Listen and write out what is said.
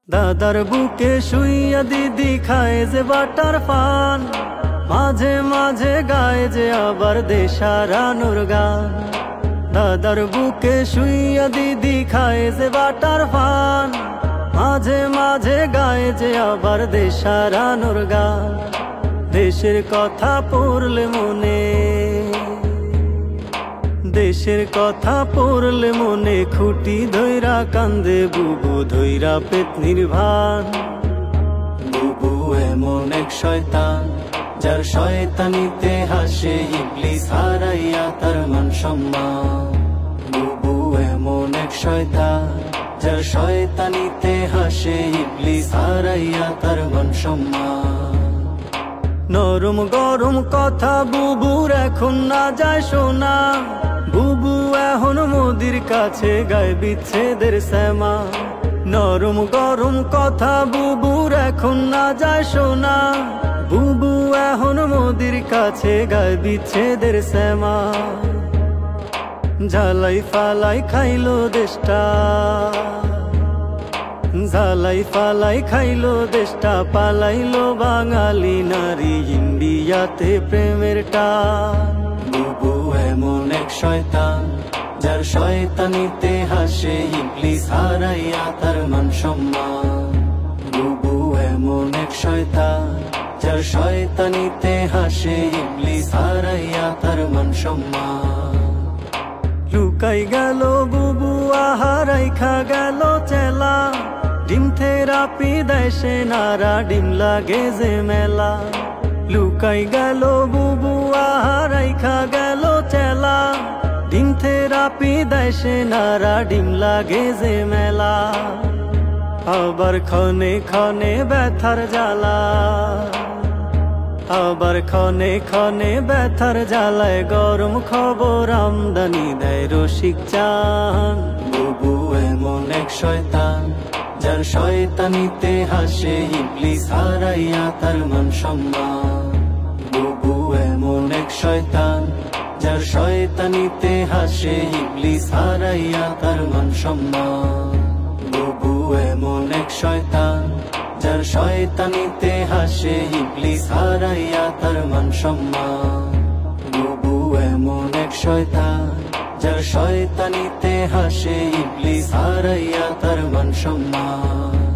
দাদার বুকে শুইয়া দিদি খায় যে বাটার পান, মাঝে মাঝে গায়ে যে আবার দেশারানুর গান। দাদার বুকে শুইয়া দিদি খায় যে বাটার পান, মাঝে মাঝে গায়ে যে আবার দেশারানুর গান। দেশের কথা পড়লে মনে, দেশের কথা পড়লে মনে খুঁটি ধইরা কান্দে বুবু ধইরা পেতনির ভান। বুবু এমন এক শয়তান, যার শয়তানিতে হাসে ইবলিস হারাইয়া তার মান সম্মান। বুবু এমন এক শয়তান, যার শয়তানিতে হাসে ইবলিস হারাইয়া তার মান সম্মান। নরম গরম কথা বুবুর এখন না যায় শোনা, বুবু এখন মোদির কাছে গায়ে বিচ্ছেদের শ্যামা। নরম গরম কথা বুবুর এখন না যায় শোনা, বুবু এখন মোদির কাছে গায়ে বিচ্ছেদের শ্যামা। ঝালাই ফালাই খাইলো দেশটা, ঝালাই ফালাই খাইলো দেশটা, পালাইলো বাঙালি নারী ইন্ডিয়াতে প্রেমের টান। বুবু এমন এক শয়তান, যার শয়তানিতে হাসে ইবলিস হারাইয়া তার মান সম্মান। বুবু এমন এক শয়তান, যার শয়তানিতে হাসে ইবলিস হারাইয়া তার মান সম্মান। লুকাই গেল বুবু আহারাই খা গেল চেলা, ডিম থেরাপি দেয় সে নারা ডিম লাগে যে মেলা। লুকাই গেল বুবু আহারাই খা গেল চেলা, ডিম থেরাপি দেয় সে নারা ডিম লাগে যে মেলা। আবার ক্ষণে ক্ষণে ব্যথার জ্বালা, আবার ক্ষণে ক্ষণে ব্যথার জ্বালায় গরম খবর আমদানি দেয় রসিক চান। বুবু এমন এক শয়তান, যার শয়তানিতে হাসে ইবলিস হারাইয়া তার মান সম্মান। বুবু এমন এক শয়তান, যার শয়তানিতে হাসে ইবলিস হারাইয়া তার মান সম্মান। বুবু এমন এক শয়তান, যার শয়তানিতে হাসে ইবলিস হারাইয়া তার মান সম্মান। বুবু এমন এক শয়তান, যার শয়তানিতে হাসে ইবলিস হারাইয়া তার মান সম্মান।